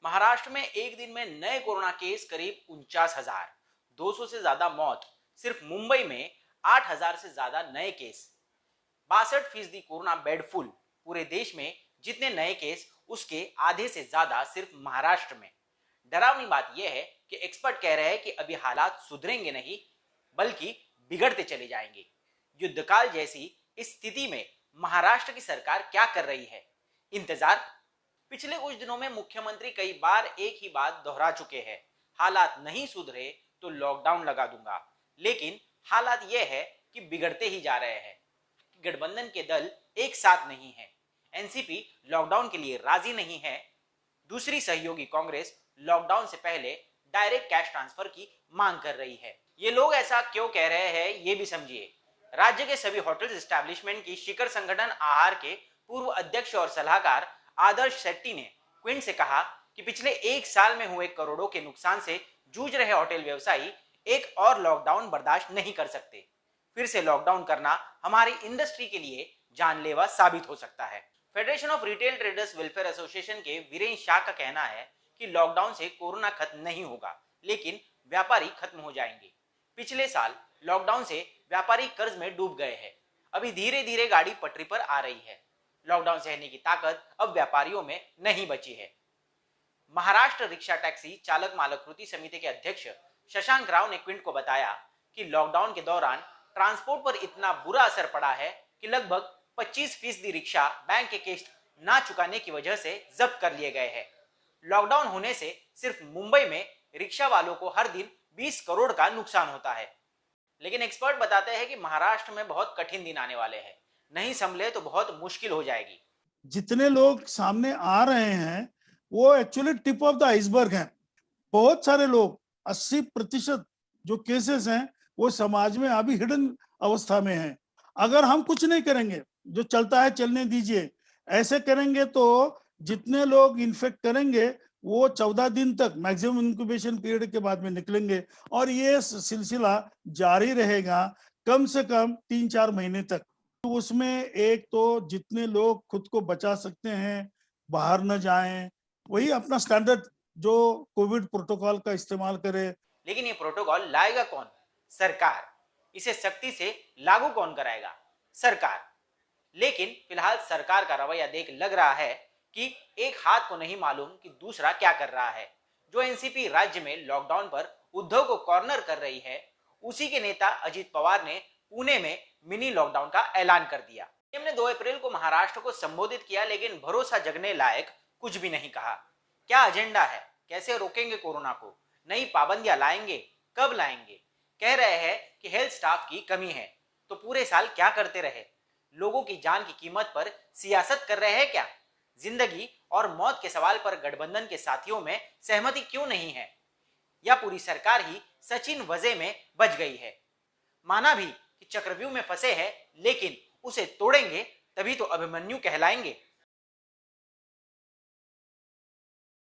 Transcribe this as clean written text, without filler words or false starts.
महाराष्ट्र में एक दिन में नए कोरोना केस करीब 49,000, 200 से ज्यादा मौत। सिर्फ मुंबई में 8,000 से ज्यादा नए केस। 62% corona bed full. पूरे देश में जितने नए केस उसके आधे से ज्यादा सिर्फ महाराष्ट्र में। डरावनी बात यह है कि एक्सपर्ट कह रहे हैं कि अभी हालात सुधरेंगे नहीं बल्कि बिगड़ते चले जाएंगे। युद्धकाल जैसी इस स्थिति में महाराष्ट्र की सरकार क्या कर रही है? इंतजार। पिछले कुछ दिनों में मुख्यमंत्री कई बार एक ही बात दोहरा चुके हैं, हालात नहीं सुधरे तो लॉकडाउन लगा दूंगा। लेकिन हालात यह है कि बिगड़ते ही जा रहे हैं। गठबंधन के दल एक साथ नहीं है। एनसीपी लॉकडाउन के लिए राजी नहीं है। दूसरी सहयोगी कांग्रेस लॉकडाउन से पहले डायरेक्ट कैश ट्रांसफर की मांग कर रही है। ये लोग ऐसा क्यों कह रहे हैं ये भी समझिए। राज्य के सभी होटल्स एस्टैब्लिशमेंट की शिखर संगठन आहार के पूर्व अध्यक्ष और सलाहकार आदर्श शेट्टी ने क्विंट से कहा कि पिछले एक साल में हुए करोड़ों के नुकसान से जूझ रहे होटल व्यवसायी एक और लॉकडाउन बर्दाश्त नहीं कर सकते। फिर से लॉकडाउन करना हमारी इंडस्ट्री के लिए जानलेवा साबित हो सकता है। Federation of retail traders welfare association के वीरेंद्र शाह का कहना है कि लॉकडाउन से कोरोना खत्म नहीं होगा, लेकिन व्यापारी खत्म हो जाएंगे। पिछले साल लॉकडाउन से व्यापारी कर्ज में डूब गए हैं। अभी धीरे धीरे गाड़ी पटरी पर आ रही है। लॉकडाउन सहने की ताकत अब व्यापारियों में नहीं बची है। महाराष्ट्र रिक्शा टैक्सी चालक मालक कृति समिति के अध्यक्ष शशांक राव ने क्विंट को बताया कि लॉकडाउन के दौरान ट्रांसपोर्ट पर इतना बुरा असर पड़ा है कि लगभग 25% रिक्शा बैंक के किस्त ना चुकाने की वजह से जब्त कर लिए गए हैं। लॉकडाउन होने से सिर्फ मुंबई में रिक्शा वालों को हर दिन 20 करोड़ का नुकसान होता है। लेकिन एक्सपर्ट बताते हैं कि महाराष्ट्र में बहुत कठिन दिन आने वाले हैं। नहीं संभले तो बहुत मुश्किल हो जाएगी। जितने लोग सामने आ रहे हैं वो actually tip of the iceberg हैं। बहुत सारे लोग 80% जो केसेस हैं वो समाज में अभी हिडन अवस्था में हैं। अगर हम कुछ नहीं करेंगे, जो चलता है चलने दीजिए, ऐसे करेंगे तो जितने लोग इन्फेक्ट करेंगे वो 14 दिन तक मैक्सिमम इंक्यूबेशन पीरियड के बाद में निकलेंगे और ये सिलसिला जारी रहेगा कम से कम 3-4 महीने तक। तो उसमें एक तो जितने लोग खुद को बचा सकते हैं बाहर न जाएं, वही अपना स्टैंडर्ड जो कोविड प्रोटोकॉल का इस्तेमाल करे। लेकिन ये प्रोटोकॉल लाएगा कौन? सरकार। इसे सख्ती से लागू कौन कराएगा? सरकार। लेकिन फिलहाल सरकार का रवैया देख लग रहा है कि एक हाथ को नहीं मालूम कि दूसरा क्या कर रहा है। जो एनसीपी राज्य में लॉकडाउन पर उद्धव को कॉर्नर कर रही है, उसी के नेता अजित पवार ने पुणे में मिनी लॉकडाउन का ऐलान कर दिया। सीएम ने 2 अप्रैल को महाराष्ट्र को संबोधित किया, लेकिन भरोसा जगने लायक कुछ भी नहीं कहा। क्या एजेंडा है? कैसे रोकेंगे कोरोना को? नई पाबंदियां लाएंगे? कब लाएंगे? कह रहे हैं कि हेल्थ स्टाफ की कमी है। तो पूरे साल क्या करते रहे? लोगों की जान की कीमत पर सियासत कर रहे हैं क्या? जिंदगी और मौत के सवाल पर गठबंधन के साथियों में सहमति क्यों नहीं है? या पूरी सरकार ही सचिन वजह में बच गई है? माना भी कि चक्रव्यूह में फंसे हैं, लेकिन उसे तोड़ेंगे तभी तो अभिमन्यु कहलाएंगे।